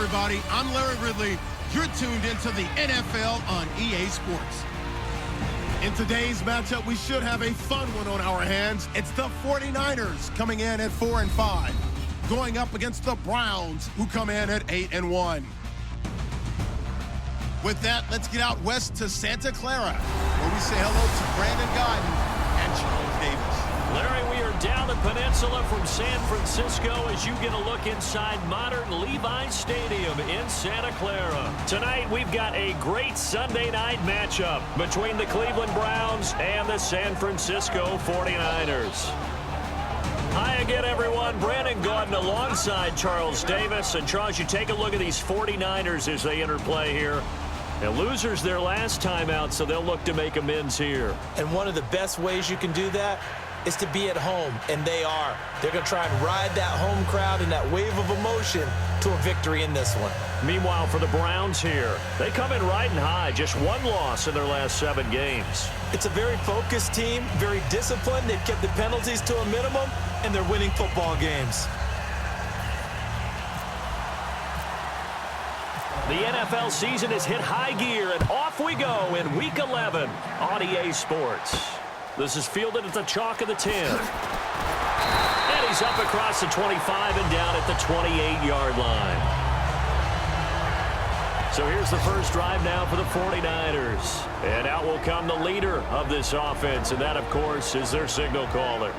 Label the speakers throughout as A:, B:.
A: everybody. I'm Larry Ridley. You're tuned into the NFL on EA Sports. In today's matchup, we should have a fun one on our hands. It's the 49ers coming in at 4-5, going up against the Browns, who come in at 8-1. With that, let's get out west to Santa Clara, where we say hello to Brandon Gaudin and Charles Davis.
B: Larry, we are down the peninsula from San Francisco as you get a look inside modern Levi's Stadium in Santa Clara. Tonight, we've got a great Sunday night matchup between the Cleveland Browns and the San Francisco 49ers. Hi again, everyone. Brandon Gaudin alongside Charles Davis. And Charles, you take a look at these 49ers as they enter play here. And losers their last time out, so they'll look to make amends here.
C: And one of the best ways you can do that is to be at home, and they are. They're going to try and ride that home crowd and that wave of emotion to a victory in this one.
B: Meanwhile, for the Browns here, they come in riding high, just one loss in their last 7 games.
C: It's a very focused team, very disciplined. They've kept the penalties to a minimum, and they're winning football games.
B: The NFL season has hit high gear, and off we go in Week 11 on EA Sports. This is fielded at the chalk of the 10. And he's up across the 25 and down at the 28-yard line. So here's the first drive now for the 49ers. And out will come the leader of this offense, and that, of course, is their signal caller.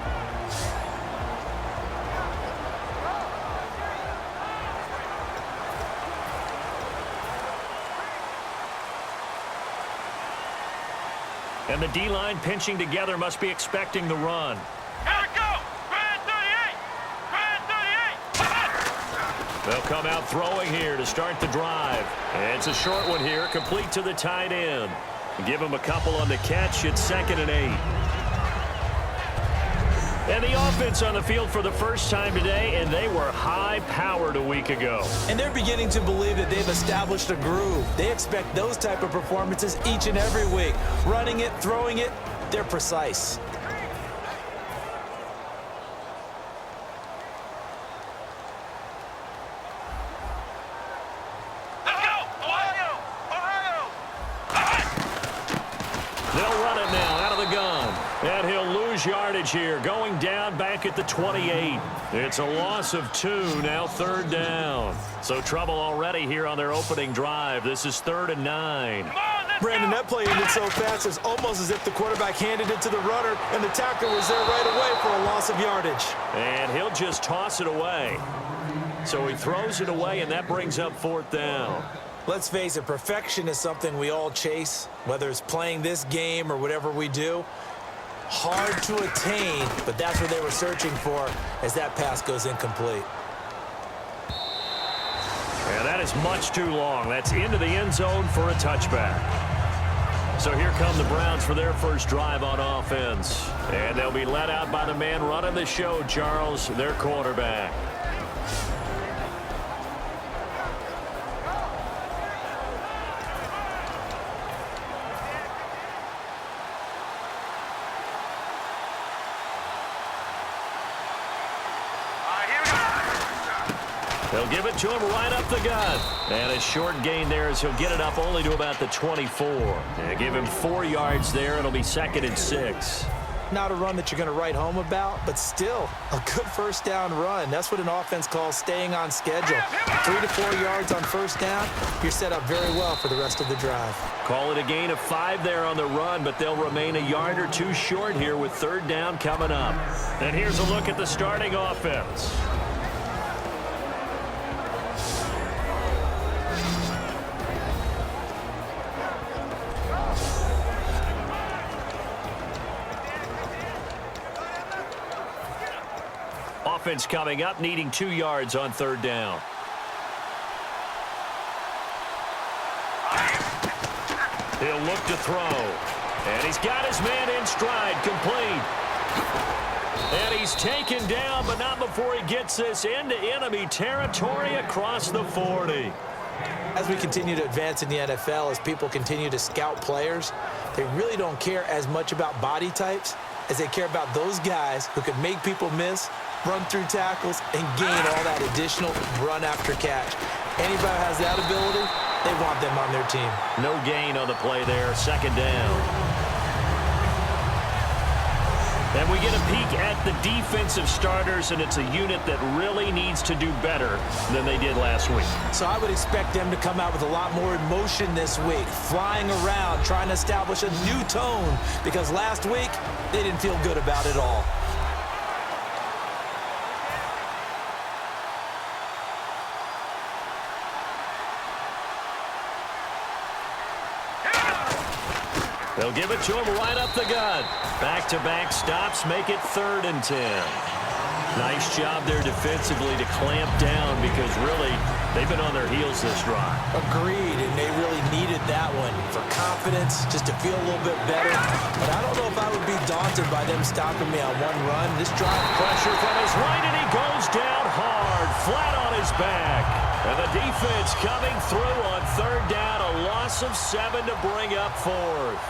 B: And the D-line pinching together must be expecting the run.
D: Here we go! Brand 38! Brand 38!
B: They'll come out throwing here to start the drive. And it's a short one here, complete to the tight end. Give him a couple on the catch. It's 2nd and 8. And the offense on the field for the first time today, and they were high-powered a week ago.
C: And they're beginning to believe that they've established a groove. They expect those type of performances each and every week. Running it, throwing it, they're precise.
D: Let's go! Ohio! Ohio!
B: They'll run it now out of the gun. And he'll lose yardage here, going down back at the 28. It's a loss of 2, now 3rd down. So trouble already here on their opening drive. This is 3rd and 9.
D: Come on, let's
C: Brandon,
D: go!
C: that play ended so fast, it's almost as if the quarterback handed it to the runner, and the tackler was there right away for a loss of yardage.
B: And he'll just toss it away. So he throws it away, and that brings up 4th down.
C: Let's face it, perfection is something we all chase, whether it's playing this game or whatever we do. Hard to attain, but that's what they were searching for as that pass goes incomplete.
B: And that is much too long. That's into the end zone for a touchback. So here come the Browns for their first drive on offense. And they'll be led out by the man running the show, Charles, their quarterback. They'll give it to him right up the gut. And a short gain there as he'll get it up only to about the 24. And give him 4 yards there. It'll be 2nd and 6.
C: Not a run that you're going to write home about, but still a good first down run. That's what an offense calls staying on schedule. 3 to 4 yards on first down, you're set up very well for the rest of the drive.
B: Call it a gain of 5 there on the run, but they'll remain a yard or 2 short here with 3rd down coming up. And here's a look at the starting offense. Offense coming up, needing 2 yards on 3rd down. He'll look to throw. And he's got his man in stride, complete. And he's taken down, but not before he gets this into enemy territory across the 40.
C: As we continue to advance in the NFL, as people continue to scout players, they really don't care as much about body types as they care about those guys who can make people miss run through tackles, and gain all that additional run after catch. Anybody who has that ability, they want them on their team.
B: No gain on the play there, second down. And we get a peek at the defensive starters, and it's a unit that really needs to do better than they did last week.
C: So I would expect them to come out with a lot more emotion this week, flying around, trying to establish a new tone, because last week they didn't feel good about it all.
B: They'll give it to him right up the gut. Back-to-back stops make it 3rd and 10. Nice job there defensively to clamp down, because really they've been on their heels this drive.
C: Agreed, and they really needed that one for confidence, just to feel a little bit better. But I don't know if I would be daunted by them stopping me on one run. This drive,
B: Pressure from his right, and he goes down hard, flat on his back. And the defense coming through on 3rd down, a loss of 7 to bring up 4th.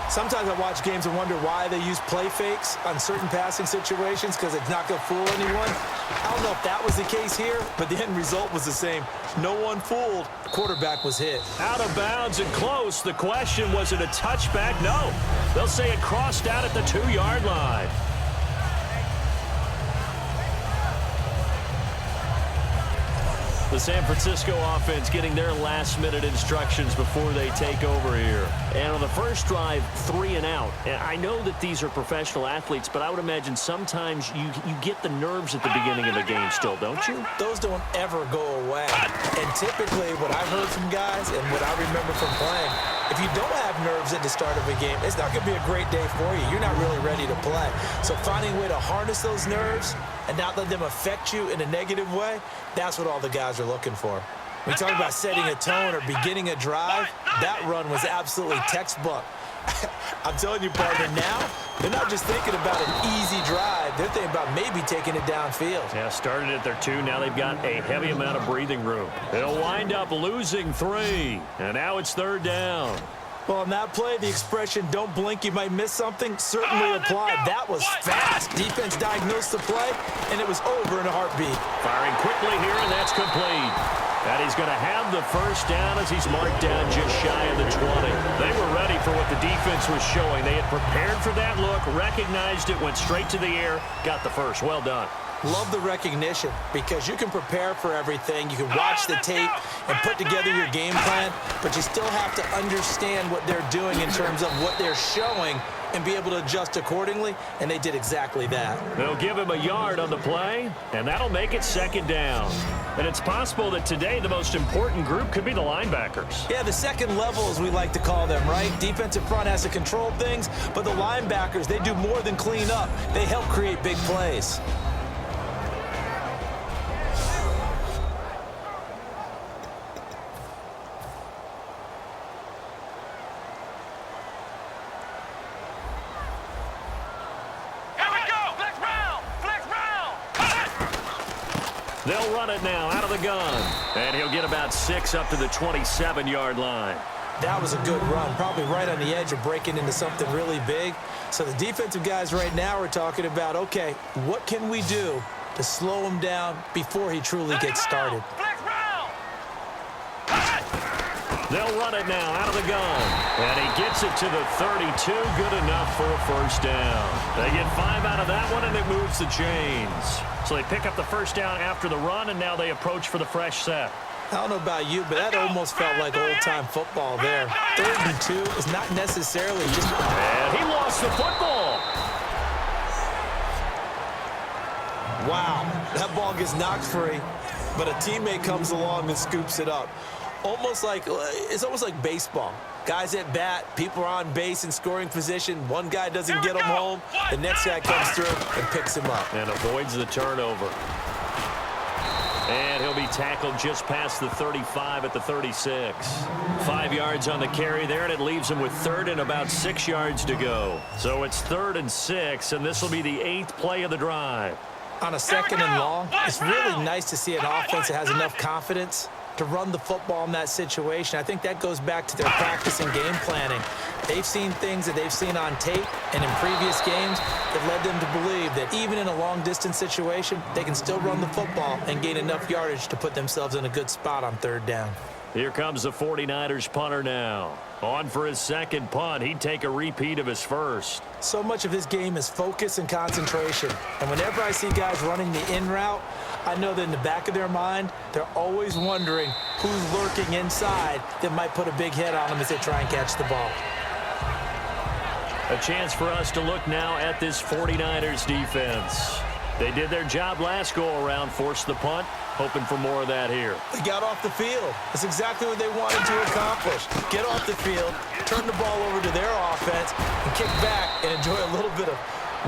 C: sometimes I watch games and wonder why they use play fakes on certain passing situations, because it's not going to fool anyone. I don't know if that was the case here, but the end result was the same. No one fooled. The quarterback was hit.
B: Out of bounds and close. The question, was it a touchback? No. They'll say it crossed out at the 2-yard line. The San Francisco offense getting their last-minute instructions before they take over here. And on the first drive, 3 and out. And I know that these are professional athletes, but I would imagine sometimes you get the nerves at the beginning of the game still, don't you?
C: Those don't ever go away. And typically what I've heard from guys and what I remember from playing, if you don't have nerves at the start of a game, it's not going to be a great day for you. You're not really ready to play. So finding a way to harness those nerves and not let them affect you in a negative way, that's what all the guys are looking for. When you talk about setting a tone or beginning a drive, that run was absolutely textbook. I'm telling you, partner, now they're not just thinking about an easy drive. They're thinking about maybe taking it downfield.
B: Yeah, started at their 2. Now they've got a heavy amount of breathing room. They'll wind up losing 3. And now it's 3rd down.
C: Well, on that play, the expression, don't blink, you might miss something, certainly applied. That was fast. Defense diagnosed the play, and it was over in a heartbeat.
B: Firing quickly here, and that's complete. And he's going to have the first down as he's marked down just shy of the 20. They were ready for what the defense was showing. They had prepared for that look, recognized it, went straight to the air, got the first. Well done.
C: Love the recognition, because you can prepare for everything. You can watch the tape and put together your game plan, but you still have to understand what they're doing in terms of what they're showing and be able to adjust accordingly, and they did exactly that.
B: They'll give him a yard on the play, and that'll make it 2nd down. And it's possible that today the most important group could be the linebackers.
C: Yeah, the second level, as we like to call them, right? Defensive front has to control things, but the linebackers, they do more than clean up. They help create big plays.
B: They'll run it now out of the gun. And he'll get about 6 up to the 27-yard line.
C: That was a good run, probably right on the edge of breaking into something really big. So the defensive guys right now are talking about, okay, what can we do to slow him down before he truly gets started?
B: They'll run it now out of the gun. And he gets it to the 32. Good enough for a first down. They get 5 out of that one, and it moves the chains. So they pick up the first down after the run, and now they approach for the fresh set.
C: I don't know about you, but that almost felt like old-time football there. 3rd and 2 is not necessarily just...
B: And he lost the football.
C: Wow, that ball gets knocked free, but a teammate comes along and scoops it up. It's almost like baseball. Guys at bat, people are on base in scoring position. One guy doesn't get him home. The next guy comes through and picks him up.
B: And avoids the turnover. And he'll be tackled just past the 35 at the 36. 5 yards on the carry there, and it leaves him with 3rd and about 6 yards to go. So it's 3rd and 6, and this will be the 8th play of the drive.
C: On a 2nd and long, it's really nice to see an offense that has enough confidence to run the football in that situation. I think that goes back to their practice and game planning. They've seen things that they've seen on tape and in previous games that led them to believe that even in a long-distance situation, they can still run the football and gain enough yardage to put themselves in a good spot on third down.
B: Here comes the 49ers punter now. On for his second punt. He'd take a repeat of his first.
C: So much of his game is focus and concentration. And whenever I see guys running the in route, I know that in the back of their mind, they're always wondering who's lurking inside that might put a big hit on them as they try and catch the ball.
B: A chance for us to look now at this 49ers defense. They did their job last go-around, forced the punt, hoping for more of that here.
C: They got off the field. That's exactly what they wanted to accomplish. Get off the field, turn the ball over to their offense, and kick back and enjoy a little bit of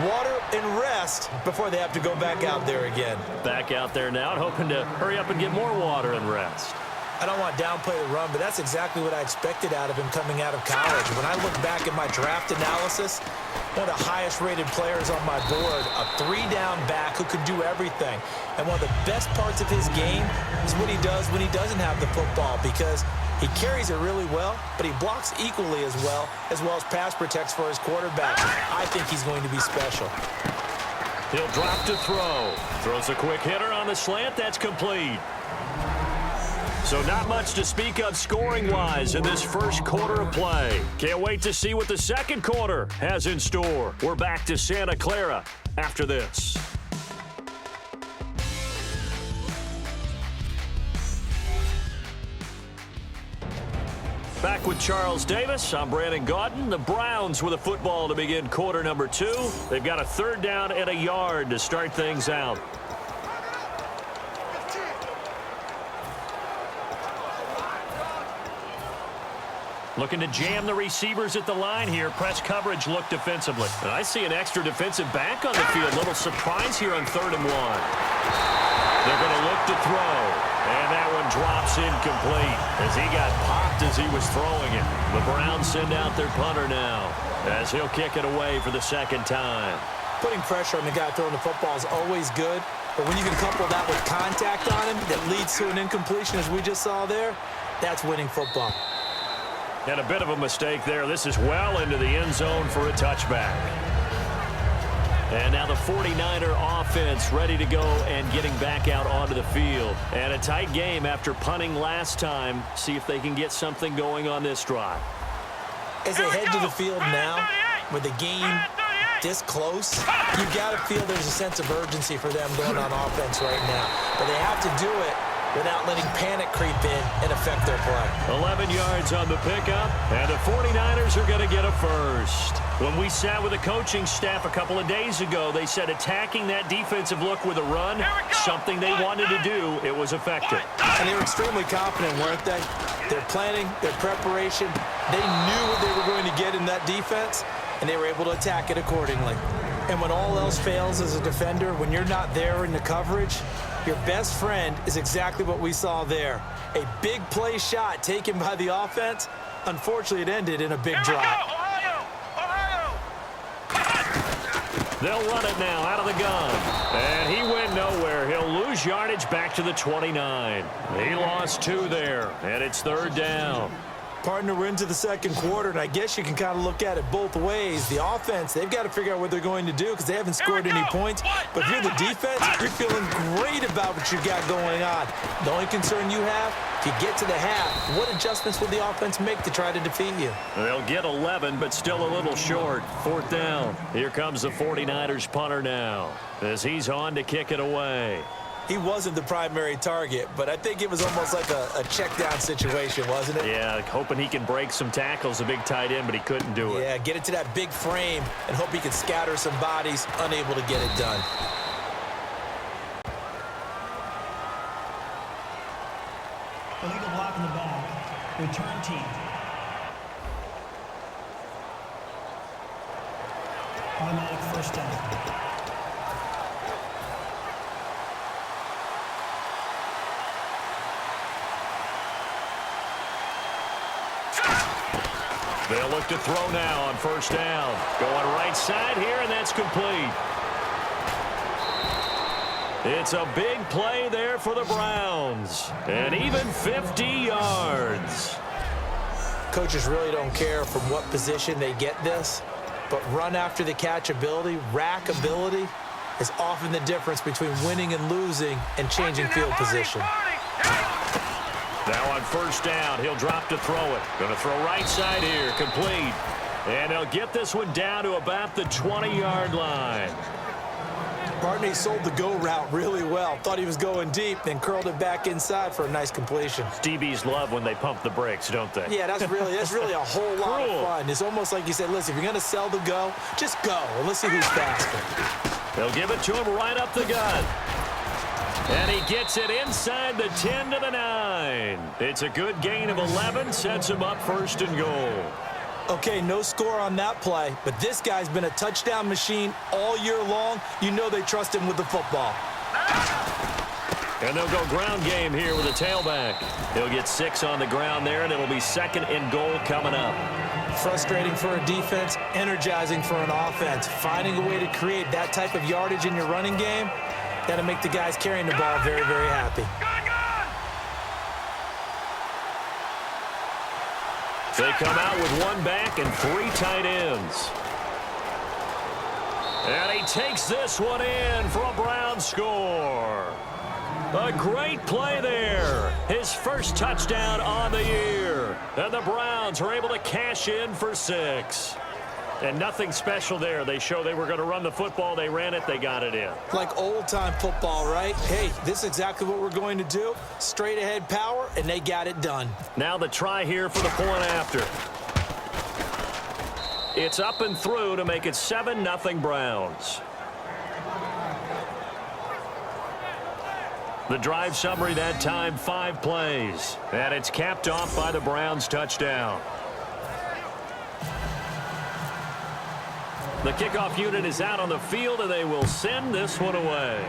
C: water and rest before they have to go back out there again.
B: Back out there now and hoping to hurry up and get more water and rest.
C: I don't want to downplay the run, but that's exactly what I expected out of him coming out of college. When I look back at my draft analysis, one of the highest-rated players on my board, a three-down back who could do everything. And one of the best parts of his game is what he does when he doesn't have the football, because he carries it really well, but he blocks equally as well as pass protects for his quarterback. I think he's going to be special.
B: He'll drop to throw. Throws a quick hitter on the slant. That's complete. So not much to speak of scoring-wise in this first quarter of play. Can't wait to see what the second quarter has in store. We're back to Santa Clara after this. Back with Charles Davis. I'm Brandon Gaudin. The Browns with a football to begin quarter number 2. They've got a third down and a yard to start things out. Looking to jam the receivers at the line here. Press coverage look defensively. And I see an extra defensive back on the field. Little surprise here on 3rd and 1. They're going to look to throw. And that one drops incomplete as he got popped as he was throwing it. The Browns send out their punter now as he'll kick it away for the second time.
C: Putting pressure on the guy throwing the football is always good. But when you can couple that with contact on him that leads to an incompletion as we just saw there, that's winning football.
B: And a bit of a mistake there. This is well into the end zone for a touchback. And now the 49er offense ready to go and getting back out onto the field. And a tight game after punting last time. See if they can get something going on this drive.
C: As they head to the field now, with the game this close, you got to feel there's a sense of urgency for them going on offense right now. But they have to do it without letting panic creep in and affect their play.
B: 11 yards on the pickup, and the 49ers are going to get a first. When we sat with the coaching staff a couple of days ago, they said attacking that defensive look with a run, something they wanted to do, it was effective.
C: And they were extremely confident, weren't they? Their planning, their preparation, they knew what they were going to get in that defense, and they were able to attack it accordingly. And when all else fails as a defender, when you're not there in the coverage, your best friend is exactly what we saw there. A big play shot taken by the offense. Unfortunately, it ended in a big drop.
B: They'll run it now out of the gun. And he went nowhere. He'll lose yardage back to the 29. He lost 2 there, and it's 3rd down.
C: Partner, we're into the second quarter, and I guess you can kind of look at it both ways. The offense, they've got to figure out what they're going to do because they haven't scored any points. But if you're the defense, you're feeling great about what you got going on. The only concern you have, if you get to the half, what adjustments will the offense make to try to defeat you?
B: They'll get 11, but still a little short. 4th down. Here comes the 49ers punter now as he's on to kick it away.
C: He wasn't the primary target, but I think it was almost like a check-down situation, wasn't it?
B: Yeah, hoping he can break some tackles, a big tight end, but he couldn't do it.
C: Yeah, get it to that big frame and hope he can scatter some bodies, unable to get it done.
E: Illegal block in the back. Return team. Automatic first down.
B: They'll look to throw now on 1st down. Going right side here, and that's complete. It's a big play there for the Browns. And even 50 yards.
C: Coaches really don't care from what position they get this, but run after the catch ability, rack ability, is often the difference between winning and losing and changing field position.
B: Now on first down, he'll drop to throw it. Going to throw right side here, complete. And they'll get this one down to about the 20-yard line.
C: Barney sold the go route really well. Thought he was going deep, then curled it back inside for a nice completion.
B: DBs love when they pump the brakes, don't they?
C: Yeah, that's really a whole lot of fun. It's almost like you said, listen, if you're going to sell the go, just go, and let's see who's faster.
B: They'll give it to him right up the gut. And he gets it inside the 10 to the 9. It's a good gain of 11, sets him up first and goal.
C: Okay, no score on that play, but this guy's been a touchdown machine all year long. You know they trust him with the football.
B: And they'll go ground game here with a tailback. He'll get 6 on the ground there, and it'll be second and goal coming up.
C: Frustrating for a defense, energizing for an offense. Finding a way to create that type of yardage in your running game, that'll make the guys carrying the ball very, very happy.
B: They come out with 1 back and 3 tight ends. And he takes this one in for a Brown score. A great play there. His first touchdown on the year. And the Browns are able to cash in for 6. And nothing special there. They show they were going to run the football. They ran it. They got it in.
C: Like old-time football, right? Hey, this is exactly what we're going to do. Straight-ahead power, and they got it done.
B: Now the try here for the point after. It's up and through to make it 7-0 Browns. The drive summary that time, 5 plays. And it's capped off by the Browns touchdown. The kickoff unit is out on the field, and they will send this one away.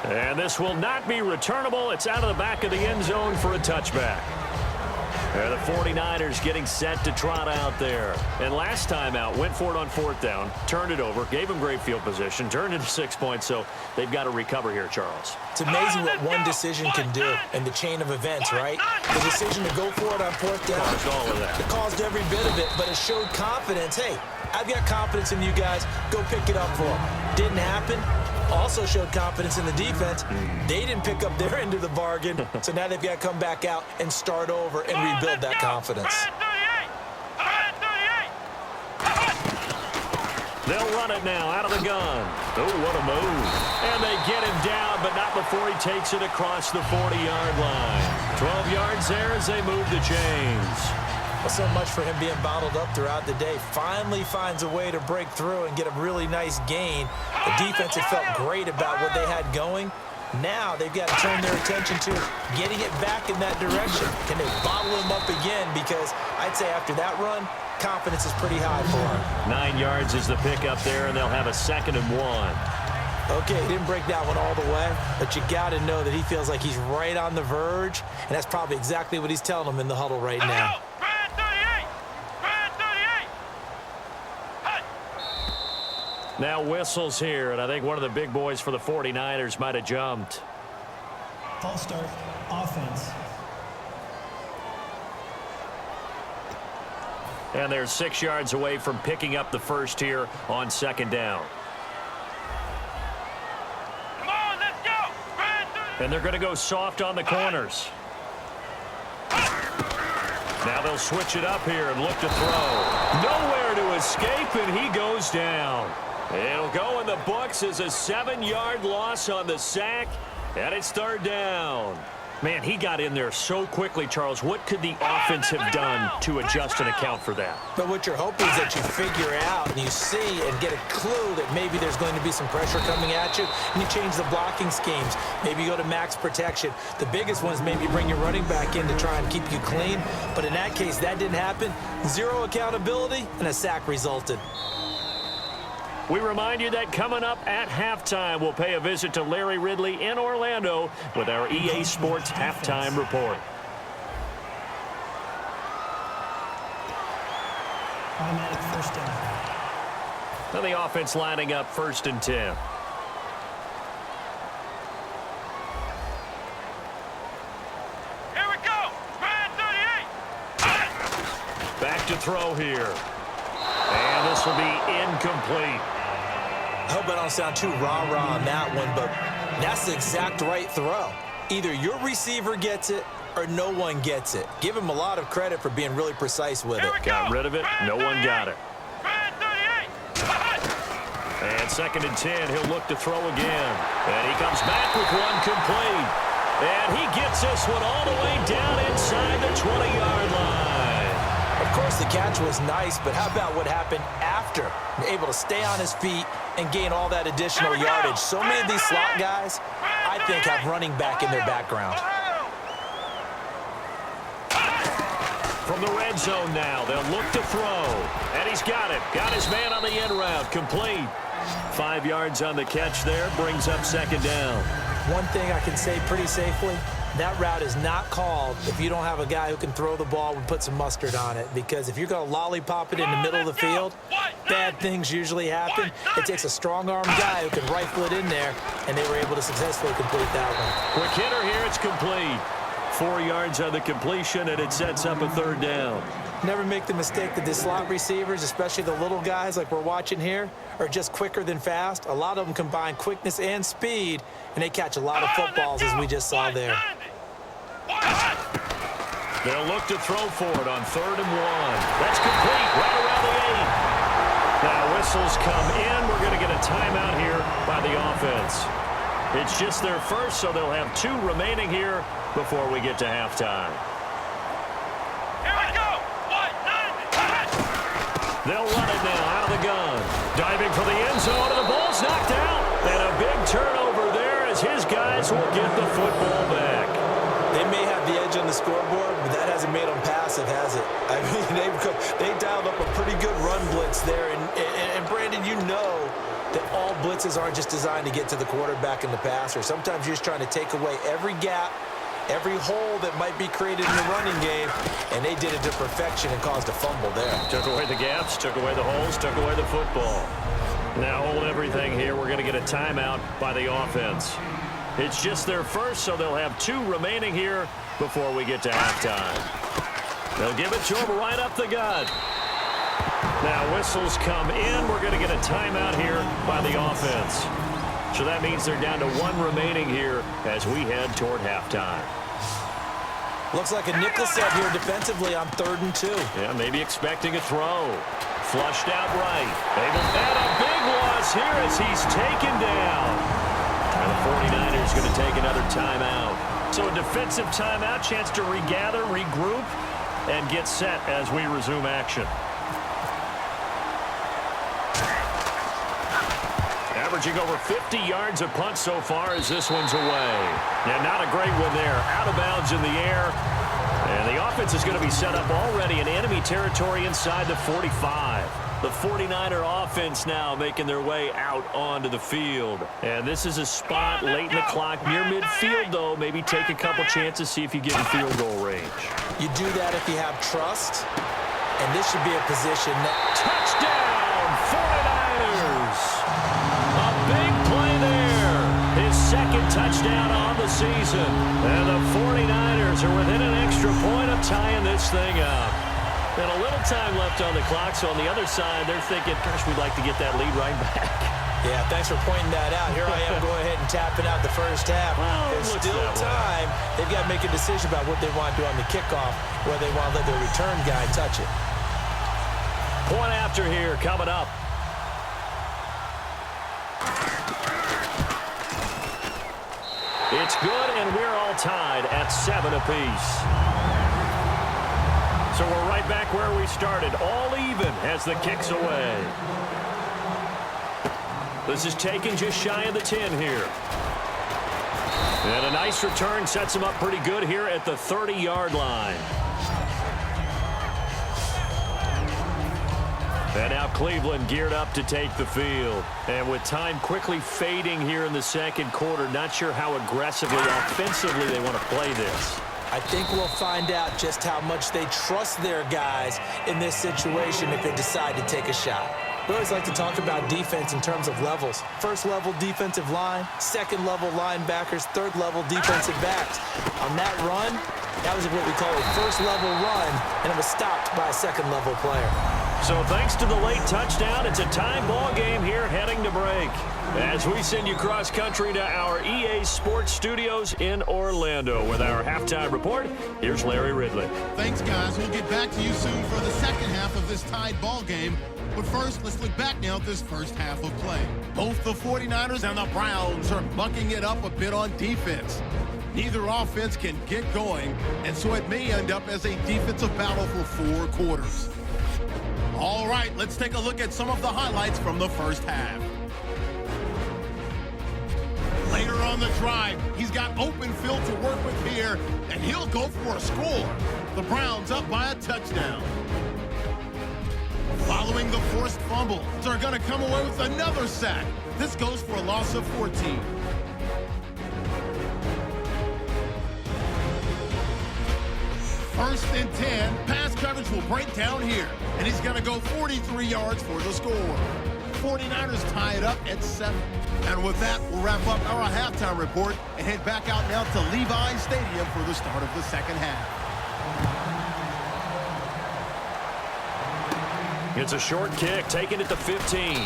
B: And this will not be returnable. It's out of the back of the end zone for a touchback. And the 49ers getting set to trot out there. And last time out, went for it on 4th down, turned it over, gave them great field position, turned into 6 points, so they've got to recover here, Charles.
C: It's amazing what one decision can do in the chain of events, right? The decision to go for it on 4th down.
B: Caused all of that.
C: It caused every bit of it, but it showed confidence. Hey, I've got confidence in you guys. Go pick it up for them. Didn't happen. Also showed confidence in the defense. They didn't pick up their end of the bargain, so now they've got to come back out and start over and rebuild that confidence.
B: They'll run it now out of the gun. Oh, what a move. And they get him down, but not before he takes it across the 40-yard line. 12 yards there as they move the chains.
C: Well, so much for him being bottled up throughout the day. Finally finds a way to break through and get a really nice gain. The defense had felt great about what they had going. Now they've got to turn their attention to getting it back in that direction. Can they bottle him up again? Because I'd say after that run, confidence is pretty high for him.
B: 9 yards is the pickup there, and they'll have a 2nd and 1.
C: Okay, he didn't break that one all the way, but you got to know that he feels like he's right on the verge, and that's probably exactly what he's telling them in the huddle right now.
B: Now whistles here, and I think one of the big boys for the 49ers might have jumped.
E: False start, offense.
B: And they're 6 yards away from picking up the first here on 2nd down.
D: Come on, let's go.
B: And they're going to go soft on the corners. Now they'll switch it up here and look to throw. Nowhere to escape, and he goes down. It'll go in the books as a 7-yard loss on the sack, and it's 3rd down. Man, he got in there so quickly, Charles. What could the offense have done to adjust and account for that?
C: But what you're hoping is that you figure out and you see and get a clue that maybe there's going to be some pressure coming at you, and you change the blocking schemes. Maybe you go to max protection. The biggest one is maybe bring your running back in to try and keep you clean. But in that case, that didn't happen. 0 accountability, and a sack resulted.
B: We remind you that coming up at halftime, we'll pay a visit to Larry Ridley in Orlando with our EA Sports Halftime Report.
E: Automatic first down.
B: And the offense lining up 1st and 10.
D: Here we go. Red 38.
B: Back to throw here. And this will be incomplete.
C: I hope I don't sound too rah-rah on that one, but that's the exact right throw. Either your receiver gets it or no one gets it. Give him a lot of credit for being really precise with it.
B: Got rid of it. No one got it.
D: Red 38.
B: And 2nd and 10. He'll look to throw again. And he comes back with one complete. And he gets this one all the way down inside the 20-yard line.
C: Of course, the catch was nice, but how about what happened after? Able to stay on his feet and gain all that additional yardage. So many of these slot guys, I think, have running back in their background.
B: From the red zone now, they'll look to throw. And he's got it. Got his man on the end route. Complete. 5 yards on the catch there. Brings up 2nd down.
C: One thing I can say pretty safely, that route is not called if you don't have a guy who can throw the ball and put some mustard on it. Because if you're going to lollipop it in the middle of the field, bad things usually happen. It takes a strong-armed guy who can rifle it in there, and they were able to successfully complete that one.
B: Quick hitter here. It's complete. 4 yards on the completion, and it sets up a 3rd down.
C: Never make the mistake that the slot receivers, especially the little guys like we're watching here, are just quicker than fast. A lot of them combine quickness and speed, and they catch a lot of footballs, as we just saw there.
B: They'll look to throw for it on 3rd and 1. That's complete right around the 8. Now whistles come in. We're going to get a timeout here by the offense. It's just their first, so they'll have 2 remaining here before we get to halftime.
D: Here we go.
B: They'll run it now out of the gun. Diving for the end zone, and the ball's knocked out. And a big turnover there as his guys will get the football back.
C: They may have the edge on the scoreboard, but that hasn't made them passive, has it? I mean, they dialed up a pretty good run blitz there. And Brandon, you know that all blitzes aren't just designed to get to the quarterback and the passer. Sometimes you're just trying to take away every gap, every hole that might be created in the running game, and they did it to perfection and caused a fumble there.
B: Took away the gaps, took away the holes, took away the football. Now hold everything here. We're going to get a timeout by the offense. It's just their first, so they'll have 2 remaining here before we get to halftime. They'll give it to him right up the gut. Now whistles come in. We're going to get a timeout here by the offense. So that means they're down to 1 remaining here as we head toward halftime.
C: Looks like a nickel set here defensively on 3rd and 2.
B: Yeah, maybe expecting a throw. Flushed out right. Able to add a big loss here as he's taken down. And the 49ers going to take another timeout. So a defensive timeout, chance to regather, regroup, and get set as we resume action. Averaging over 50 yards a punt so far as this one's away. Yeah, not a great one there. Out of bounds in the air. And the offense is going to be set up already in enemy territory inside the 45. The 49er offense now making their way out onto the field. And this is a spot late in the clock near midfield, though. Maybe take a couple chances, see if you get in field goal range.
C: You do that if you have trust, and this should be a position that...
B: Touchdown, 49ers! A big play there. His 2nd touchdown on the season. And the 49ers are within an extra point of tying this thing up. And a little time left on the clock, so on the other side, they're thinking, gosh, we'd like to get that lead right back.
C: Yeah, thanks for pointing that out. Here I am going ahead and tapping out the first half.
B: Well,
C: there's still time. They've got to make a decision about what they want to do on the kickoff, whether they want to let their return guy touch it.
B: Point after here coming up. It's good, and we're all tied at 7 apiece. So we're right back where we started, all even as the kick's away. This is taken just shy of the 10 here. And a nice return sets him up pretty good here at the 30-yard line. And now Cleveland geared up to take the field. And with time quickly fading here in the 2nd quarter, not sure how aggressively, offensively they want to play this.
C: I think we'll find out just how much they trust their guys in this situation if they decide to take a shot. We always like to talk about defense in terms of levels. First level defensive line, second level linebackers, third level defensive backs. On that run, that was what we call a first level run, and it was stopped by a second level player.
B: So thanks to the late touchdown, it's a tie ball game here heading to break. As we send you cross country to our EA Sports Studios in Orlando with our halftime report, here's Larry Ridley.
A: Thanks, guys. We'll get back to you soon for the second half of this tied ball game. But first, let's look back now at this first half of play. Both the 49ers and the Browns are mucking it up a bit on defense. Neither offense can get going, and so it may end up as a defensive battle for 4 quarters. All right, let's take a look at some of the highlights from the first half. Later on the drive, he's got open field to work with here, and he'll go for a score. The Browns up by a touchdown. Following the forced fumble, they're going to come away with another sack. This goes for a loss of 14. First and 10, pass coverage will break down here, and he's going to go 43 yards for the score. 49ers tie it up at 7. And with that, we'll wrap up our halftime report and head back out now to Levi Stadium for the start of the second half.
B: It's a short kick, taken at the 15.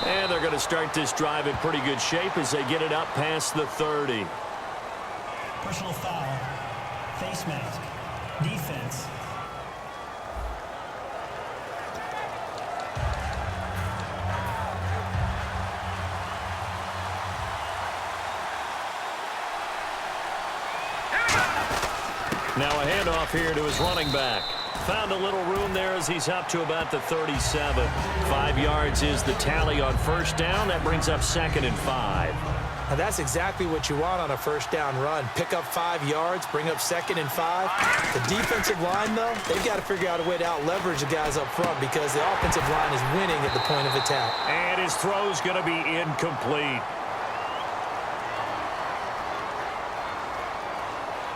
B: And they're going to start this drive in pretty good shape as they get it up past the 30.
E: Personal foul. Face mask. Defense.
B: Now a handoff here to his running back. Found a little room there as he's up to about the 37. 5 yards is the tally on first down. That brings up 2nd and 5.
C: Now that's exactly what you want on a first down run. Pick up 5 yards, bring up 2nd and 5. The defensive line, though, they've got to figure out a way to out-leverage the guys up front because the offensive line is winning at the point of attack.
B: And his throw's going to be incomplete.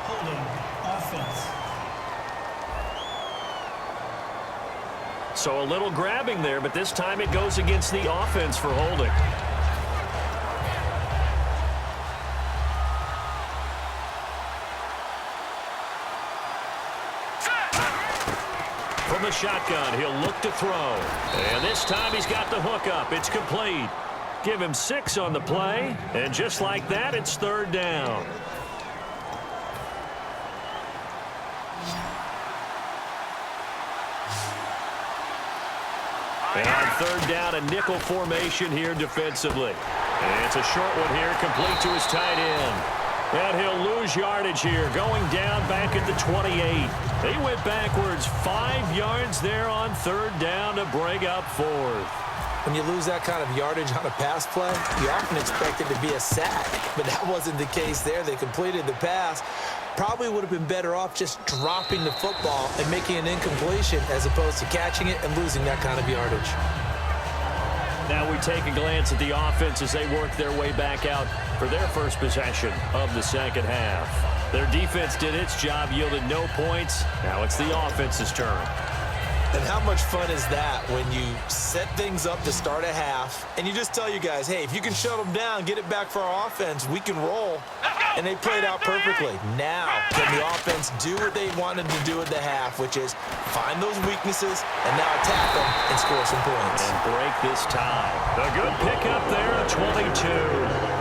E: Holding. Offense.
B: So a little grabbing there, but this time it goes against the offense for holding. From the shotgun, he'll look to throw. And this time he's got the hook up. It's complete. Give him 6 on the play. And just like that, it's 3rd down. And on 3rd down, a nickel formation here defensively. And it's a short one here, complete to his tight end. And he'll lose yardage here, going down back at the 28. They went backwards 5 yards there on 3rd down to bring up 4th.
C: When you lose that kind of yardage on a pass play, you often expect it to be a sack. But that wasn't the case there. They completed the pass. Probably would have been better off just dropping the football and making an incompletion as opposed to catching it and losing that kind of yardage.
B: Now we take a glance at the offense as they work their way back out for their first possession of the second half. Their defense did its job, yielded no points. Now it's the offense's turn.
C: And how much fun is that when you set things up to start a half and you just tell you guys, hey, if you can shut them down, get it back for our offense, we can roll. And they played out perfectly. Now, can the offense do what they wanted to do at the half, which is find those weaknesses and now attack them and score some points.
B: And break this tie. A good pickup there at 22.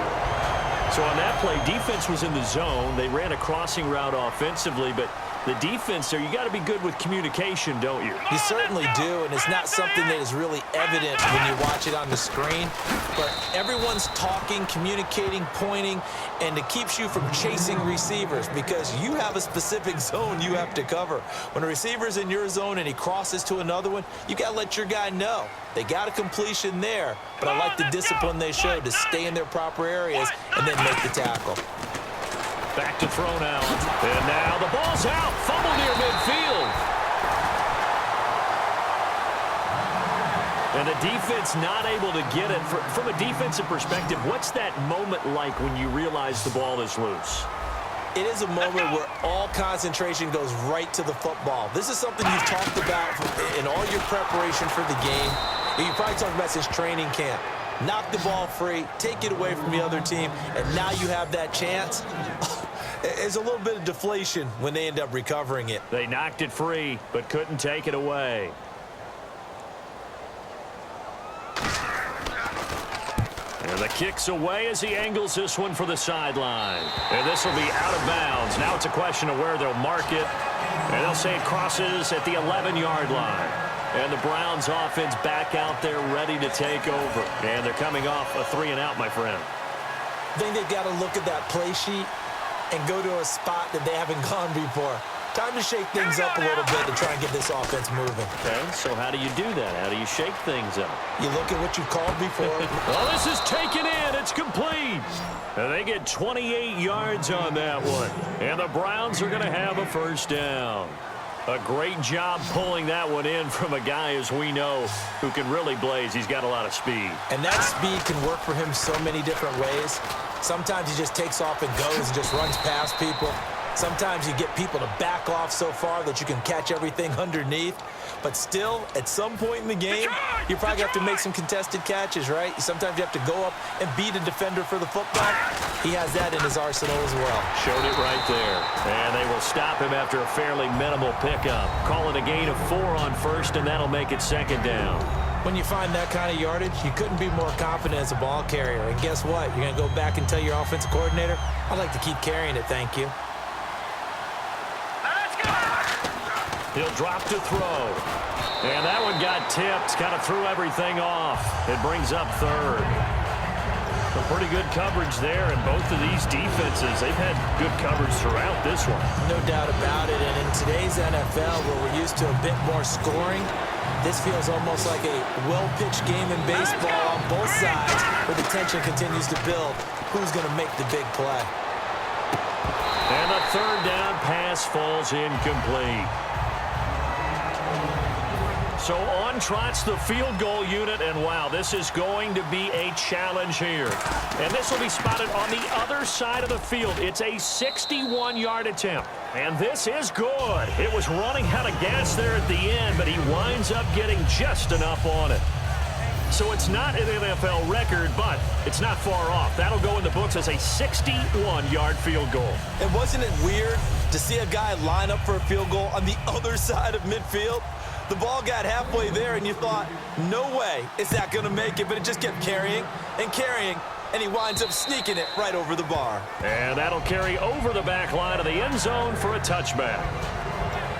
B: So on that play, defense was in the zone. They ran a crossing route offensively, but the defense there, you got to be good with communication, don't you?
C: You certainly do, and it's not something that is really evident when you watch it on the screen. But everyone's talking, communicating, pointing, and it keeps you from chasing receivers because you have a specific zone you have to cover. When a receiver's in your zone and he crosses to another one, you got to let your guy know. They got a completion there, but I like the discipline they showed to stay in their proper areas and then make the tackle.
B: Back to throw now. And now the ball's out. Fumble near midfield. And the defense not able to get it. From a defensive perspective, what's that moment like when you realize the ball is loose?
C: It is a moment where all concentration goes right to the football. This is something you've talked about in all your preparation for the game. You probably talk about since training camp. Knock the ball free, take it away from the other team, and now you have that chance. There's a little bit of deflation when they end up recovering it.
B: They knocked it free, but couldn't take it away. And the kick's away as he angles this one for the sideline. And this will be out of bounds. Now it's a question of where they'll mark it. And they'll say it crosses at the 11-yard line. And the Browns offense back out there ready to take over. And they're coming off a 3-and-out, my friend.
C: I think they've got to look at that play sheet and go to a spot that they haven't gone before. Time to shake things up a little bit to try and get this offense moving.
B: Okay, so how do you do that? How do you shake things up?
C: You look at what you called before.
B: Well, this is taken in. It's complete. And they get 28 yards on that one. And the Browns are going to have a first down. A great job pulling that one in from a guy, as we know, who can really blaze. He's got a lot of speed.
C: And that speed can work for him so many different ways. Sometimes he just takes off and goes and just runs past people. Sometimes you get people to back off so far that you can catch everything underneath. But still, at some point in the game, you probably have to make some contested catches, right? Sometimes you have to go up and beat a defender for the football. He has that in his arsenal as well.
B: Showed it right there. And they will stop him after a fairly minimal pickup. Call it a gain of 4 on first, and that'll make it second down.
C: When you find that kind of yardage, you couldn't be more confident as a ball carrier. And guess what? You're going to go back and tell your offensive coordinator, I'd like to keep carrying it, thank you.
B: He'll drop to throw. And that one got tipped, kind of threw everything off. It brings up third. Some pretty good coverage there, and both of these defenses, they've had good coverage throughout this one.
C: No doubt about it, and in today's NFL, where we're used to a bit more scoring, this feels almost like a well-pitched game in baseball on both sides, where the tension continues to build. Who's going to make the big play?
B: And the third down pass falls incomplete. So on trots the field goal unit, and wow, this is going to be a challenge here. And this will be spotted on the other side of the field. It's a 61-yard attempt. And this is good. It was running out of gas there at the end, but he winds up getting just enough on it. So it's not an NFL record, but it's not far off. That'll go in the books as a 61-yard field goal.
C: And wasn't it weird to see a guy line up for a field goal on the other side of midfield? The ball got halfway there, and you thought, no way is that going to make it, but it just kept carrying and carrying, and he winds up sneaking it right over the bar.
B: And that'll carry over the back line of the end zone for a touchback.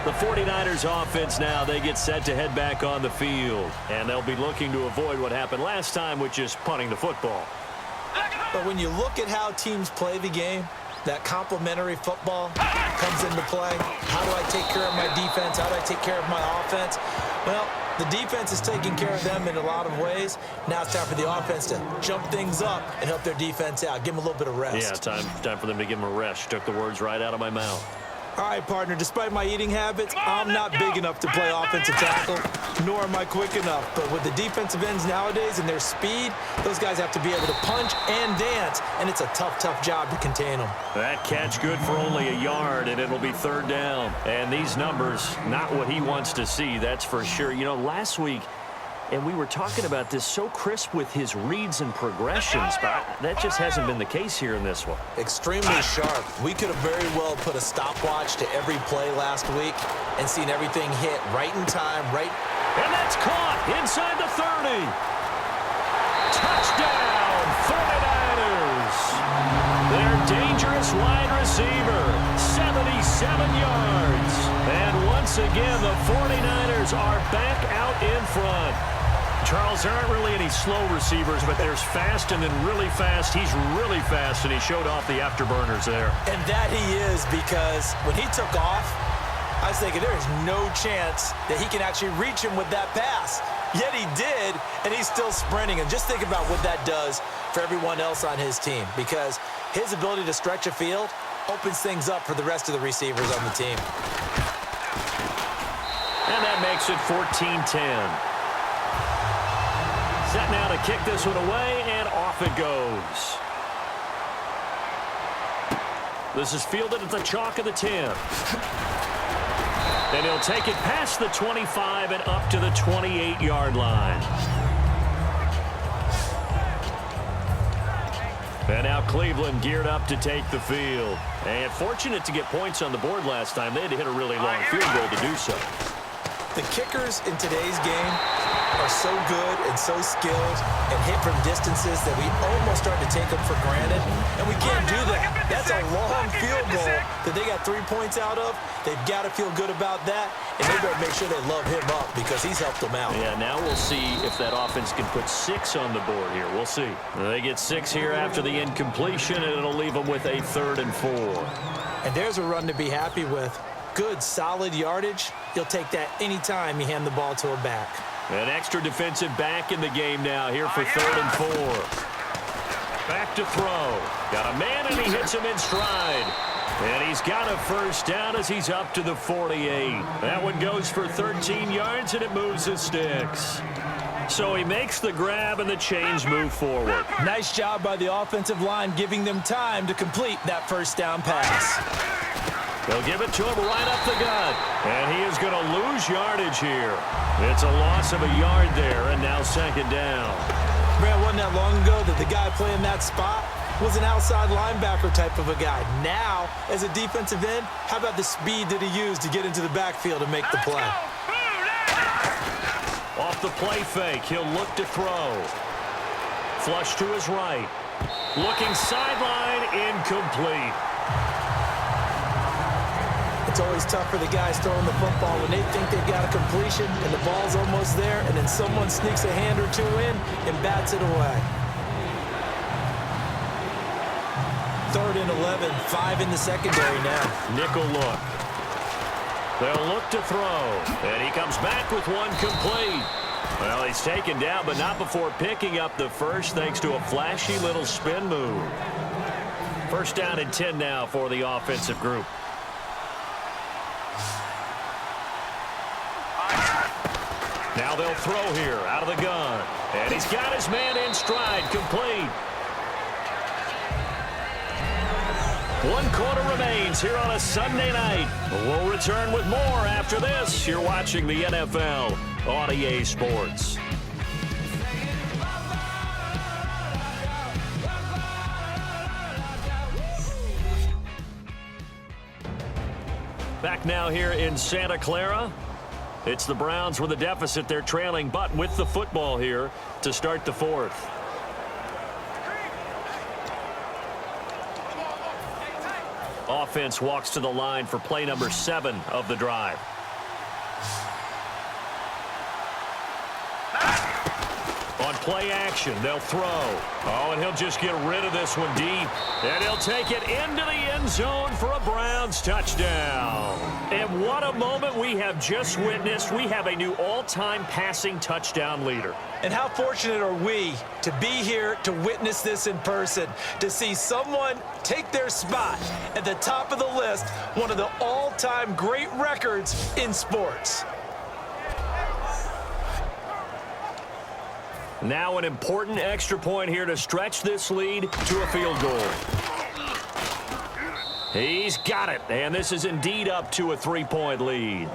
B: The 49ers offense now, they get set to head back on the field, and they'll be looking to avoid what happened last time, which is punting the football.
C: But when you look at how teams play the game, that complementary football comes into play. How do I take care of my defense? How do I take care of my offense? Well, the defense is taking care of them in a lot of ways. Now it's time for the offense to jump things up and help their defense out. Give them a little bit of rest.
B: Yeah, time for them to give them a rest. You took the words right out of my mouth.
C: All right, partner, despite my eating habits, I'm not big enough to play offensive tackle, nor am I quick enough. But with the defensive ends nowadays and their speed, those guys have to be able to punch and dance, and it's a tough, tough job to contain them.
B: That catch good for only a yard, and it'll be third down. And these numbers, not what he wants to see, that's for sure. You know, last week, and we were talking about this, so crisp with his reads and progressions, but that just hasn't been the case here in this one.
C: Extremely sharp. We could have very well put a stopwatch to every play last week and seen everything hit right in time, right.
B: And that's caught inside the 30. Touchdown, 49ers. Their dangerous wide receiver, 77 yards. And once again, the 49ers are back out in front. Charles, there aren't really any slow receivers, but there's fast and then really fast. He's really fast, and he showed off the afterburners there.
C: And that he is, because when he took off, I was thinking there is no chance that he can actually reach him with that pass. Yet he did, and he's still sprinting. And just think about what that does for everyone else on his team, because his ability to stretch a field opens things up for the rest of the receivers on the team.
B: And that makes it 14-10. Set now to kick this one away, and off it goes. This is fielded at the chalk of the 10. And he'll take it past the 25 and up to the 28-yard line. And now Cleveland geared up to take the field. And fortunate to get points on the board last time. They had to hit a really long field goal to do so.
C: The kickers in today's game are so good and so skilled and hit from distances that we almost start to take them for granted, and we can't do that. That's a long field goal that they got 3 points out of. They've got to feel good about that, and they better make sure they love him up because he's helped them out.
B: Yeah, now we'll see if that offense can put 6 on the board here. We'll see. They get 6 here after the incompletion, and it'll leave them with a 3rd and 4.
C: And there's a run to be happy with. Good, solid yardage. You'll take that anytime you hand the ball to a back.
B: An extra defensive back in the game now here for 3rd and 4. Back to throw. Got a man, and he hits him in stride. And he's got a 1st down as he's up to the 48. That one goes for 13 yards, and it moves the sticks. So he makes the grab, and the chains move forward.
C: Nice job by the offensive line giving them time to complete that 1st down pass.
B: They'll give it to him right up the gut. And he is going to lose yardage here. It's a loss of a yard there, and now 2nd down.
C: Man, wasn't that long ago that the guy playing that spot was an outside linebacker type of a guy. Now, as a defensive end, how about the speed that he used to get into the backfield and make the play?
B: Off the play fake, he'll look to throw. Flush to his right. Looking sideline, incomplete.
C: It's always tough for the guys throwing the football when they think they've got a completion and the ball's almost there, and then someone sneaks a hand or two in and bats it away. 3rd and 11, 5 in the secondary now.
B: Nickel look. They'll look to throw, and he comes back with one complete. Well, he's taken down, but not before picking up the 1st thanks to a flashy little spin move. 1st down and 10 now for the offensive group. Now they'll throw here out of the gun. And he's got his man in stride, complete. 1 quarter remains here on a Sunday night. We'll return with more after this. You're watching the NFL on EA Sports. Back now here in Santa Clara. It's the Browns with a deficit. They're trailing, but with the football here to start the 4th. Offense walks to the line for play number 7 of the drive. On play action, they'll throw. Oh, and he'll just get rid of this one deep. And he'll take it into the end zone for a Browns touchdown. And what a moment we have just witnessed. We have a new all-time passing touchdown leader.
C: And how fortunate are we to be here to witness this in person, to see someone take their spot at the top of the list, one of the all-time great records in sports.
B: Now an important extra point here to stretch this lead to a field goal. He's got it, and this is indeed up to a 3-point lead.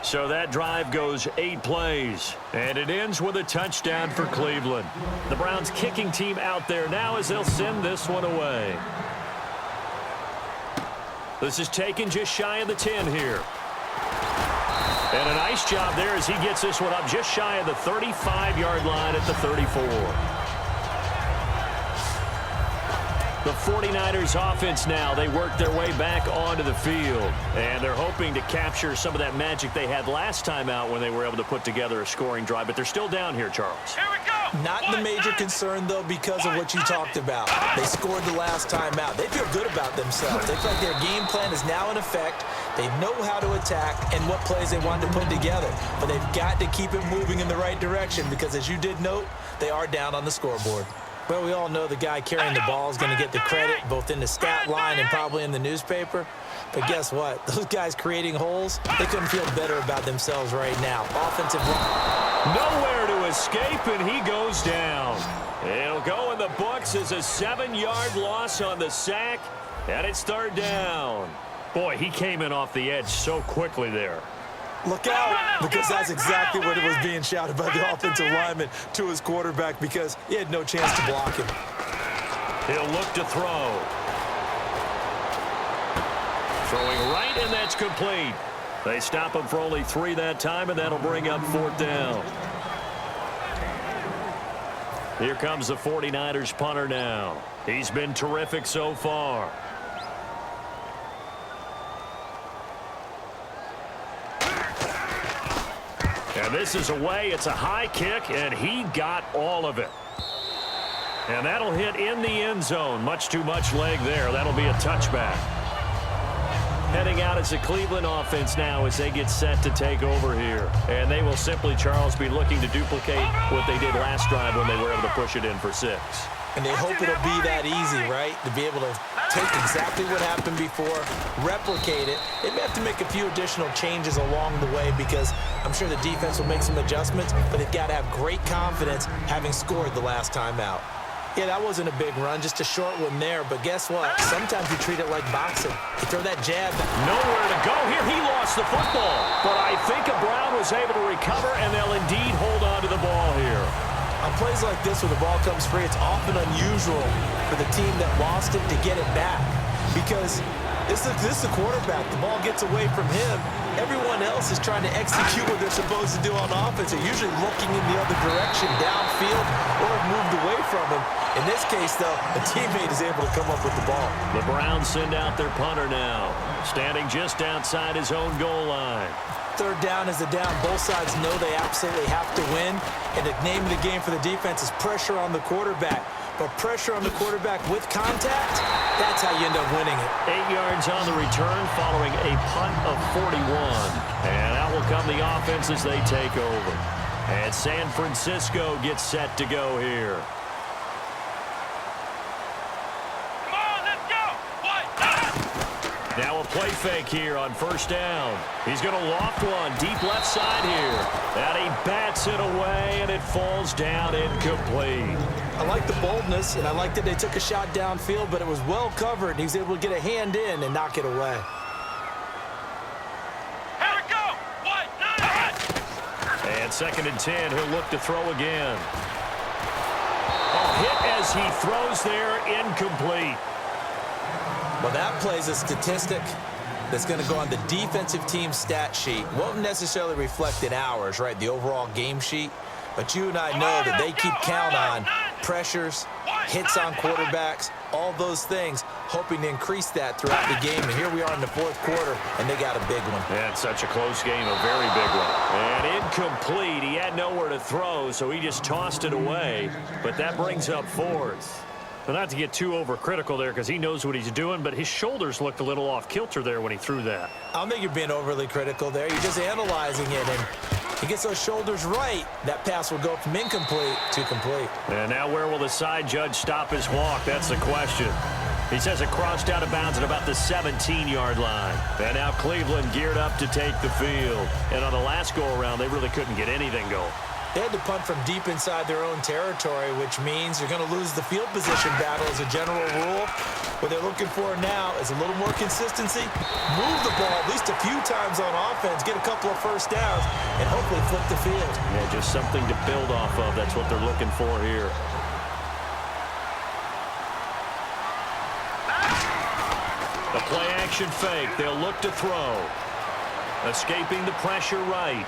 B: So that drive goes 8 plays, and it ends with a touchdown for Cleveland. The Browns kicking team out there now as they'll send this one away. This is taken just shy of the 10 here. And a nice job there as he gets this one up just shy of the 35-yard line at the 34. The 49ers offense now, they work their way back onto the field. And they're hoping to capture some of that magic they had last time out when they were able to put together a scoring drive. But they're still down here, Charles.
D: Here we go.
C: Not the major concern, though, because of what you talked about. They scored the last time out. They feel good about themselves. They feel like their game plan is now in effect. They know how to attack and what plays they want to put together. But they've got to keep it moving in the right direction because, as you did note, they are down on the scoreboard. Well, we all know the guy carrying the ball is going to get the credit both in the stat line and probably in the newspaper. But guess what? Those guys creating holes, they couldn't feel better about themselves right now. Offensive line.
B: Nowhere to escape, and he goes down. It'll go in the books as a 7-yard loss on the sack, and it's 3rd down. Boy, he came in off the edge so quickly there.
C: Look out, because that's exactly what it was being shouted by the offensive lineman to his quarterback, because he had no chance to block him.
B: He'll look to throw. Throwing right, and that's complete. They stop him for only 3 that time, and that'll bring up 4th down. Here comes the 49ers punter now. He's been terrific so far. And this is away. It's a high kick, and he got all of it. And that'll hit in the end zone. Much too much leg there. That'll be a touchback. Heading out as a Cleveland offense now as they get set to take over here. And they will simply, Charles, be looking to duplicate what they did last drive when they were able to push it in for 6.
C: And they hope it'll be that easy, right? To be able to take exactly what happened before, replicate it. They may have to make a few additional changes along the way because I'm sure the defense will make some adjustments, but they've got to have great confidence having scored the last time out. Yeah, that wasn't a big run, just a short one there. But guess what? Sometimes you treat it like boxing. You throw that jab.
B: Nowhere to go here. He lost the football. But I think Brown was able to recover, and they'll indeed hold on to the ball here.
C: On plays like this where the ball comes free, it's often unusual for the team that lost it to get it back. Because this is the quarterback. The ball gets away from him. Everyone else is trying to execute what they're supposed to do on offense. They're usually looking in the other direction, downfield, or moved away from him. In this case, though, a teammate is able to come up with the ball.
B: The Browns send out their punter now, standing just outside his own goal line.
C: 3rd down is the down. Both sides know they absolutely have to win. And the name of the game for the defense is pressure on the quarterback. But pressure on the quarterback with contact, that's how you end up winning it.
B: 8 yards on the return following a punt of 41. And out will come the offense as they take over. And San Francisco gets set to go here. Now a play fake here on 1st down. He's going to loft one deep left side here. And he bats it away, and it falls down incomplete.
C: I like the boldness, and I like that they took a shot downfield, but it was well covered, and he was able to get a hand in and knock it away.
D: Here we go! White,
B: and 2nd and 10, he'll look to throw again. Hit as he throws there, incomplete.
C: Well, that plays a statistic that's going to go on the defensive team stat sheet. Won't necessarily reflect in ours, right, the overall game sheet. But you and I know that they keep count on pressures, hits on quarterbacks, all those things, hoping to increase that throughout the game. And here we are in the 4th quarter, and they got a big one.
B: Yeah, it's such a close game, a very big one. And incomplete. He had nowhere to throw, so he just tossed it away. But that brings up 4th. But not to get too overcritical there because he knows what he's doing, but his shoulders looked a little off kilter there when he threw that.
C: I don't think you're being overly critical there. You're just analyzing it, and he gets those shoulders right. That pass will go from incomplete to complete.
B: And now where will the side judge stop his walk? That's the question. He says it crossed out of bounds at about the 17-yard line. And now Cleveland geared up to take the field. And on the last go-around, they really couldn't get anything going.
C: They had to punt from deep inside their own territory, which means you're going to lose the field position battle as a general rule. What they're looking for now is a little more consistency, move the ball at least a few times on offense, get a couple of 1st downs, and hopefully flip the field.
B: Yeah, just something to build off of. That's what they're looking for here. The play-action fake. They'll look to throw. Escaping the pressure right.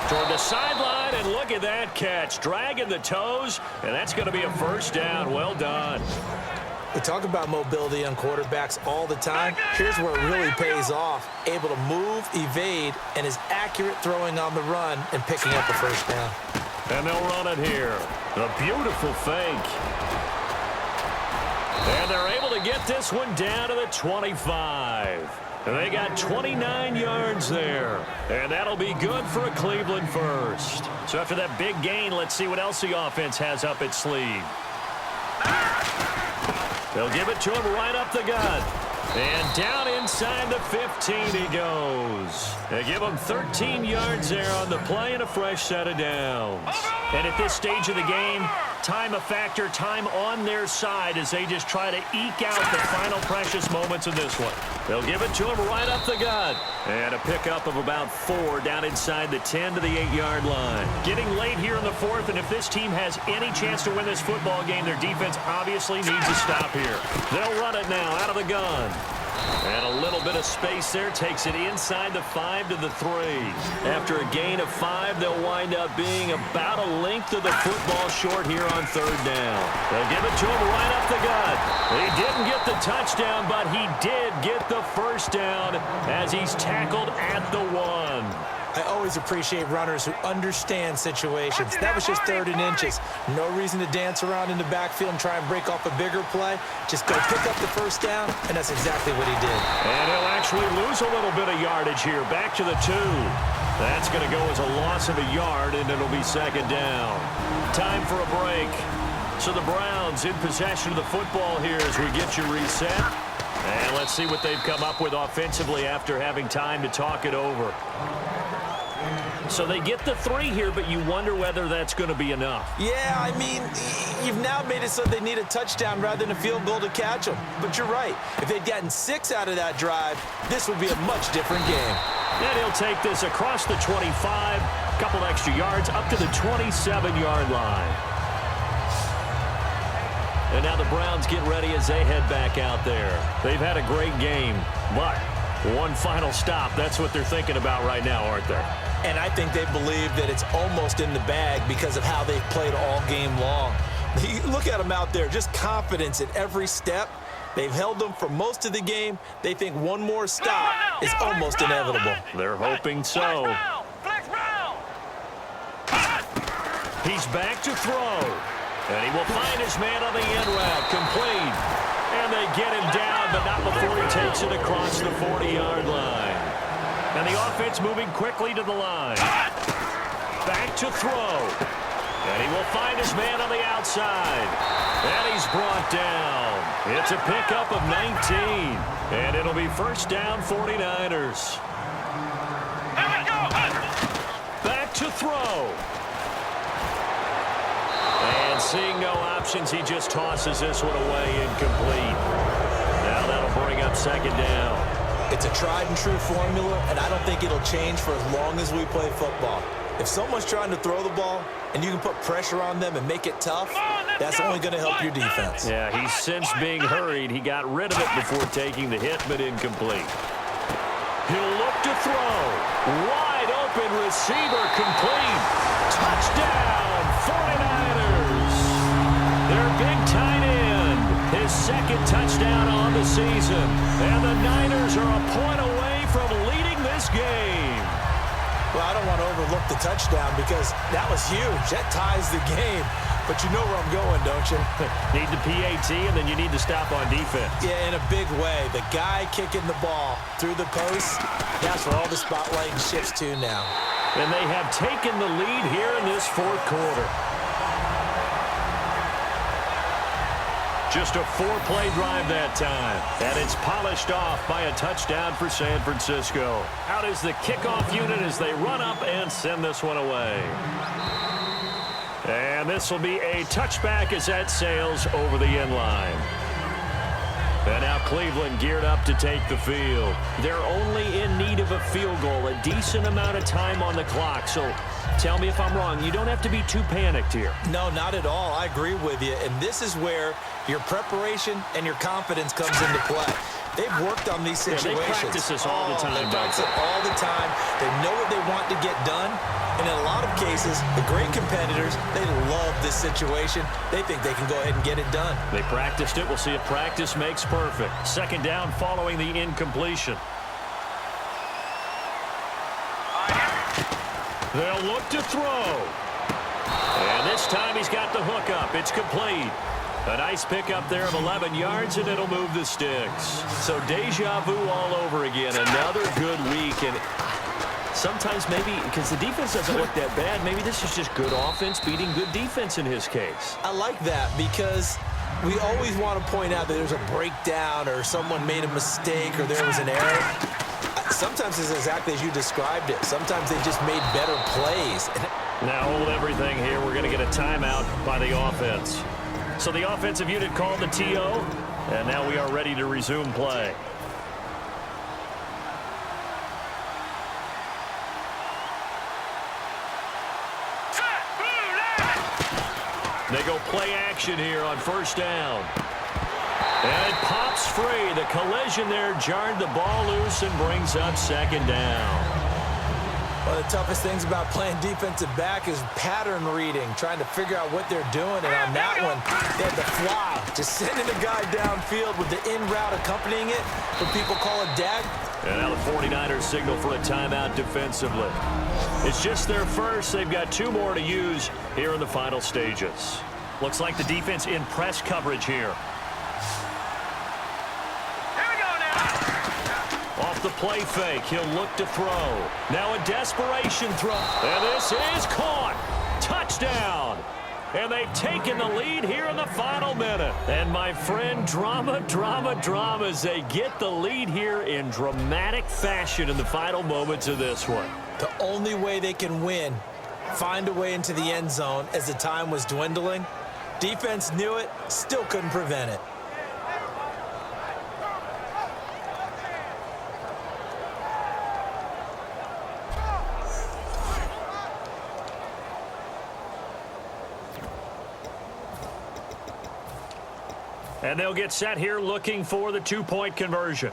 B: Toward the sideline, and look at that catch. Dragging the toes, and that's going to be a 1st down. Well done.
C: We talk about mobility on quarterbacks all the time. Here's where it really pays off. Able to move, evade, and is accurate throwing on the run and picking up a 1st down.
B: And they'll run it here. A beautiful fake. And they're able to get this one down to the 25. And they got 29 yards there. And that'll be good for a Cleveland 1st. So after that big gain, let's see what else the offense has up its sleeve. They'll give it to him right up the gut. And down inside the 15 he goes. They give him 13 yards there on the play and a fresh set of downs. And at this stage of the game, Time a factor, time on their side as they just try to eke out the final precious moments of this one. They'll give it to him right up the gut. And a pickup of about 4 down inside the 10 to the 8-yard line. Getting late here in the fourth, and if this team has any chance to win this football game, their defense obviously needs to stop here. They'll run it now out of the gun. And a little bit of space there takes it inside the 5 to the 3. After a gain of 5, they'll wind up being about a length of the football short here on 3rd down. They'll give it to him right up the gut. He didn't get the touchdown, but he did get the first down as he's tackled at the 1.
C: I always appreciate runners who understand situations. That was just 3rd and inches. No reason to dance around in the backfield and try and break off a bigger play. Just go pick up the first down, and that's exactly what he did.
B: And he'll actually lose a little bit of yardage here. Back to the 2. That's going to go as a loss of a yard, and it'll be 2nd down. Time for a break. So the Browns in possession of the football here as we get you reset. And let's see what they've come up with offensively after having time to talk it over. So they get the 3 here, but you wonder whether that's going to be enough.
C: Yeah, I mean, you've now made it so they need a touchdown rather than a field goal to catch them. But you're right. If they'd gotten 6 out of that drive, this would be a much different game.
B: And he'll take this across the 25, a couple extra yards, up to the 27-yard line. And now the Browns get ready as they head back out there. They've had a great game, but one final stop. That's what they're thinking about right now, aren't they?
C: And I think they believe that it's almost in the bag because of how they've played all game long. Look at them out there, just confidence at every step. They've held them for most of the game. They think one more stop is almost inevitable.
B: They're hoping so. He's back to throw. And he will find his man on the end route, complete. And they get him down, but not before he takes it across the 40-yard line. And the offense moving quickly to the line. Back to throw. And he will find his man on the outside. And he's brought down. It's a pickup of 19. And it'll be 1st down 49ers. Back to throw. And seeing no options, he just tosses this one away incomplete. Now that'll bring up 2nd down.
C: It's a tried-and-true formula, and I don't think it'll change for as long as we play football. If someone's trying to throw the ball and you can put pressure on them and make it tough, that's only going to help your defense.
B: Yeah, he's since being hurried. He got rid of it before taking the hit, but incomplete. He'll look to throw. Wide open receiver, complete. Touchdown, 49ers. Their big tight end. His 2nd touchdown on the season. And the Niners are a point away from leading this game.
C: Well, I don't want to overlook the touchdown because that was huge. That ties the game. But you know where I'm going, don't you?
B: Need the PAT, and then you need to stop on defense.
C: Yeah, in a big way. The guy kicking the ball through the post, that's where all the spotlight shifts to now.
B: And they have taken the lead here in this 4th quarter. Just a 4-play drive that time. And it's polished off by a touchdown for San Francisco. Out is the kickoff unit as they run up and send this one away. And this will be a touchback as that sails over the end line. And now Cleveland geared up to take the field. They're only in need of a field goal, a decent amount of time on the clock. So tell me if I'm wrong. You don't have to be too panicked here.
C: No, not at all. I agree with you. And this is where your preparation and your confidence comes into play. They've worked on these situations.
B: Yeah, they practice this all the time.
C: They practice it all the time. They know what they want to get done. And in a lot of cases, the great competitors, they love this situation. They think they can go ahead and get it done.
B: They practiced it. We'll see if practice makes perfect. 2nd down following the incompletion. They'll look to throw. And this time he's got the hook up. It's complete. A nice pickup there of 11 yards, and it'll move the sticks. So deja vu all over again. Another good week. And sometimes maybe, because the defense doesn't look that bad, maybe this is just good offense beating good defense in his case.
C: I like that because we always want to point out that there's a breakdown or someone made a mistake or there was an error. Sometimes it's exactly as you described it. Sometimes they just made better plays.
B: Now hold everything here. We're going to get a timeout by the offense. So the offensive unit called the TO, and now we are ready to resume play. They go play action here on first down. And it pops free. The collision there jarred the ball loose and brings up second down.
C: One of the toughest things about playing defensive back is pattern reading, trying to figure out what they're doing. And on that one, they had the fly, just sending the guy downfield with the in route accompanying it. What people call a dag.
B: And now the 49ers signal for a timeout defensively. It's just their first. They've got 2 more to use here in the final stages. Looks like the defense in press coverage here. Off the play fake, he'll look to throw. Now a desperation throw. And this is caught. Touchdown. And they've taken the lead here in the final minute. And my friend, drama as they get the lead here in dramatic fashion in the final moments of this one.
C: The only way they can win, find a way into the end zone as the time was dwindling. Defense knew it, still couldn't prevent it.
B: And they'll get set here looking for the 2-point conversion.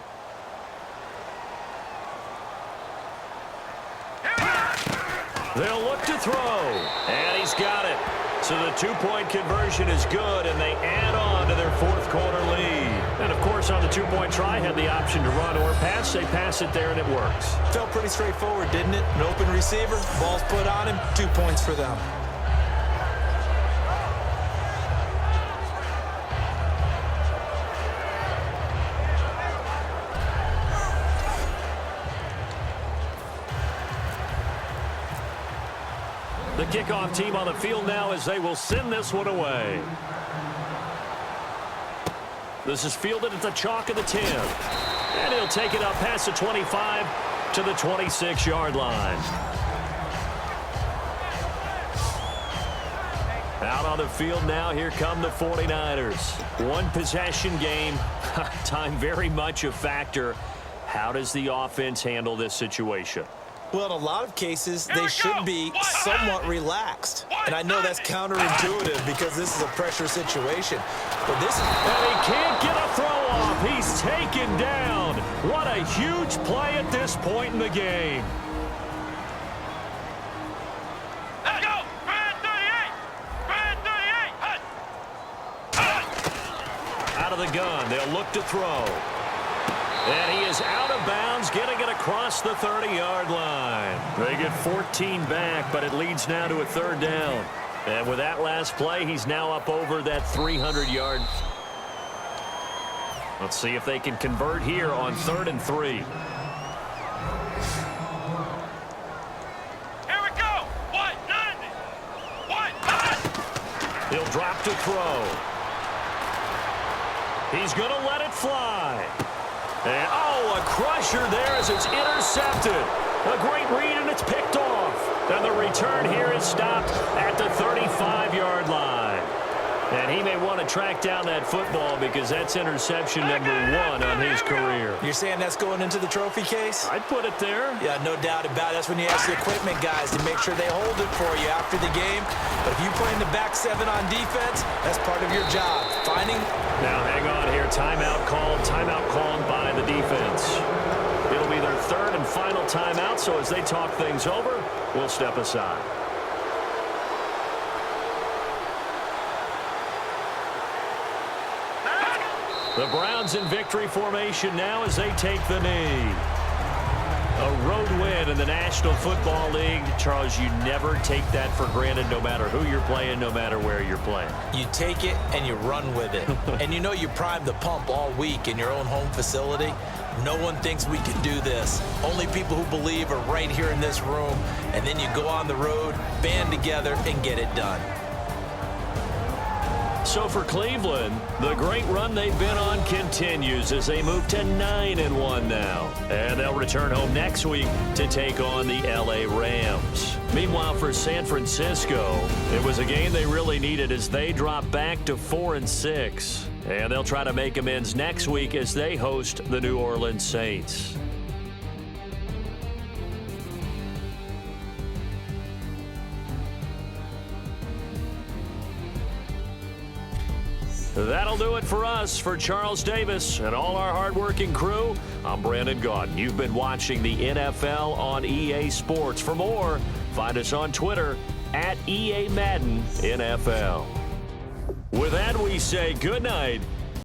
B: They'll look to throw. And he's got it. So the 2-point conversion is good, and they add on to their fourth-quarter lead. And, of course, on the 2-point try, had the option to run or pass. They pass it there, and it works.
C: Felt pretty straightforward, didn't it? An open receiver, ball's put on him, 2 points for them.
B: The kickoff team on the field now as they will send this one away. This is fielded at the chalk of the 10. And he'll take it up past the 25 to the 26-yard line. Out on the field now, here come the 49ers. One possession game, time very much a factor. How does the offense handle this situation?
C: Well, in a lot of cases, they should be somewhat relaxed. And I know that's counterintuitive because this is a pressure situation. But this is...
B: And he can't get a throw off. He's taken down. What a huge play at this point in the game.
D: Let's go! Brad 38! Brad 38!
B: Out of the gun. They'll look to throw. And he is out of bounds, getting it across the 30-yard line. They get 14 back, but it leads now to a 3rd down. And with that last play, he's now up over that 300-yard. Let's see if they can convert here on 3rd and 3.
D: Here we go! What? 90! What?
B: He'll drop to throw. He's going to let it fly. And, oh, a crusher there as it's intercepted. A great read, and it's picked off. And the return here is stopped at the 35-yard line. And he may want to track down that football because that's interception number 1 on his career.
C: You're saying that's going into the trophy case?
B: I'd put it there.
C: Yeah, no doubt about it. That's when you ask the equipment guys to make sure they hold it for you after the game. But if you play in the back 7 on defense, that's part of your job. Finding...
B: Now, hang on here. Timeout called by the defense. It'll be their 3rd and final timeout, so as they talk things over, we'll step aside. The Browns in victory formation now as they take the knee. A road win in the National Football League. Charles, you never take that for granted no matter who you're playing, no matter where you're playing.
C: You take it and you run with it. And you know you primed the pump all week in your own home facility. No one thinks we can do this. Only people who believe are right here in this room. And then you go on the road, band together, and get it done.
B: So for Cleveland, the great run they've been on continues as they move to 9-1 now. And they'll return home next week to take on the LA Rams. Meanwhile, for San Francisco, it was a game they really needed as they drop back to 4-6. And they'll try to make amends next week as they host the New Orleans Saints. That'll do it for us. For Charles Davis and all our hardworking crew, I'm Brandon Gaudin. You've been watching the NFL on EA Sports. For more, find us on Twitter @EA Madden NFL. With that, we say good night